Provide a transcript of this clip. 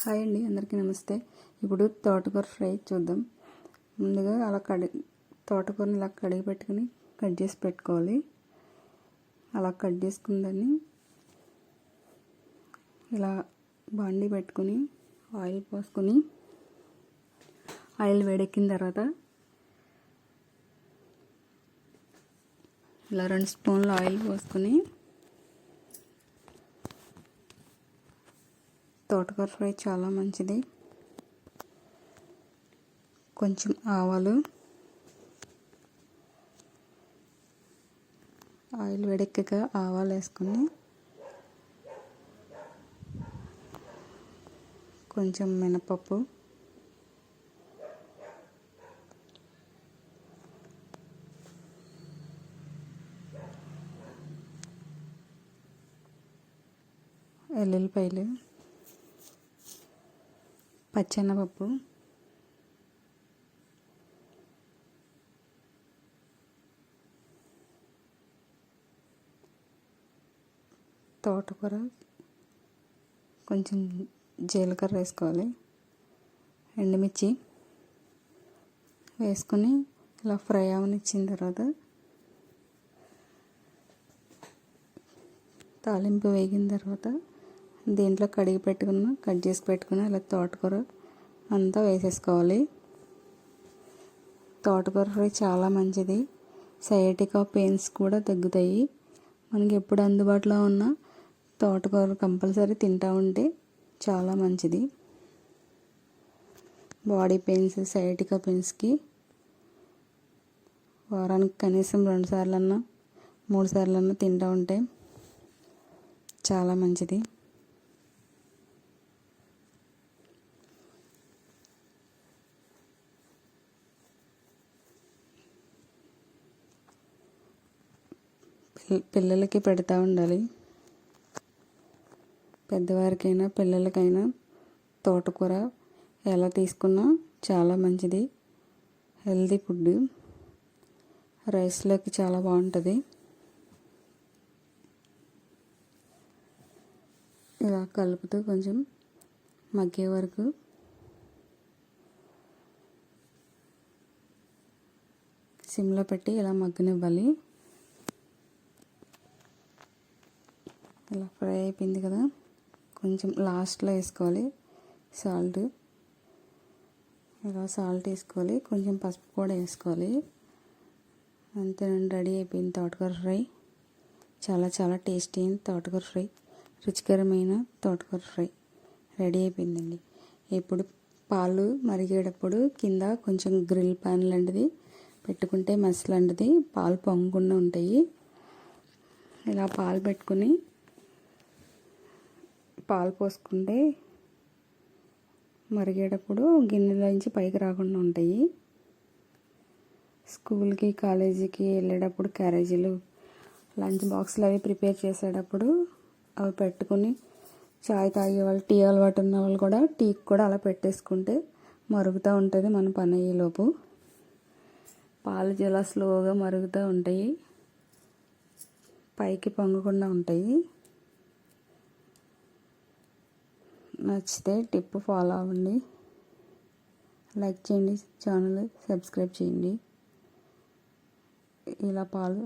Hi అండి, అందరికీ నమస్తే. ఇప్పుడు తోటకూర ఫ్రై చూద్దాం. ముందుగా తోటకూరని ఇలా కడిగి పెట్టుకుని కట్ చేసి పెట్టుకోవాలి. అలా కట్ చేసుకుందని ఇలా బాండీ పెట్టుకుని ఆయిల్ పోసుకుని, ఆయిల్ వేడెక్కిన తర్వాత ఇలా 2 స్పూన్లు ఆయిల్ పోసుకుని తోటకూర ఫ్రై చాలా మంచిది. కొంచెం ఆవాలు, ఆయిల్ వేడెక్కాక ఆవాలు వేసుకుని కొంచెం మినపప్పు, ఎల్లుల్లిపాయలు, పచ్చెనపప్పు, తోటకూర, కొంచెం జీలకర్ర వేసుకోవాలి, ఎండుమిర్చి వేసుకొని ఇలా ఫ్రై అవనిచ్చిన తర్వాత తాలింపు వేగిన తర్వాత దీంట్లో కట్ చేసి పెట్టుకున్న ఇలా తోటకూర అంతా వేసేసుకోవాలి. తోటకూర ఫ్రై చాలా మంచిది. సయాటికా పెయిన్స్ కూడా తగ్గుతాయి. మనకి ఎప్పుడు అందుబాటులో ఉన్న తోటకూర కంపల్సరీ తింటూ ఉంటే చాలా మంచిది. బాడీ పెయిన్స్, సయాటికా పెయిన్స్కి వారానికి కనీసం 2 సార్లన్నా 3 సార్లన్నా తింటూ ఉంటే చాలా మంచిది. పిల్లలకి పెడతా ఉండాలి. పెద్దవారికైనా పిల్లలకైనా తోటకూర ఎలా తీసుకున్నా చాలా మంచిది. హెల్తీ ఫుడ్, రైస్లోకి చాలా బాగుంటుంది. ఇలా కలుపుతూ కొంచెం మగ్గే వరకు సిమ్లో పెట్టి ఇలా మగ్గనివ్వాలి. ఇలా ఫ్రై అయిపోయింది కదా, కొంచెం లాస్ట్లో వేసుకోవాలి సాల్ట్. ఇలా సాల్ట్ వేసుకోవాలి, కొంచెం పసుపు కూడా వేసుకోవాలి. అంతేనండి, రెడీ అయిపోయింది తోటకూర ఫ్రై. చాలా చాలా టేస్టీ అయిన తోటకూర ఫ్రై, రుచికరమైన తోటకూర ఫ్రై రెడీ అయిపోయిందండి. ఇప్పుడు పాలు మరిగేటప్పుడు కింద కొంచెం గ్రిల్ ప్యాన్ లాంటిది పెట్టుకుంటే మెస్ లాంటిది పాలు పొంగకుండా ఉంటాయి. ఇలా పాలు పెట్టుకుని పాలు పోసుకుంటే మరిగేటప్పుడు గిన్నెలోంచి పైకి రాకుండా ఉంటాయి. స్కూల్కి, కాలేజీకి వెళ్ళేటప్పుడు క్యారేజీలు, లంచ్ బాక్సులు అవి ప్రిపేర్ చేసేటప్పుడు అవి పెట్టుకుని చాయ్ తాగే వాళ్ళు, టీ అలవాటు ఉన్న వాళ్ళు కూడా టీకి కూడా అలా పెట్టేసుకుంటే మరుగుతూ ఉంటుంది. మన పని అయ్యేలోపు పాలు చాలా స్లోగా మరుగుతూ ఉంటాయి, పైకి పొంగకుండా ఉంటాయి. నచ్చితే టిప్ ఫాలో అవ్వండి, లైక్ చేయండి, ఛానల్ సబ్స్క్రైబ్ చేయండి. ఇలా పాలు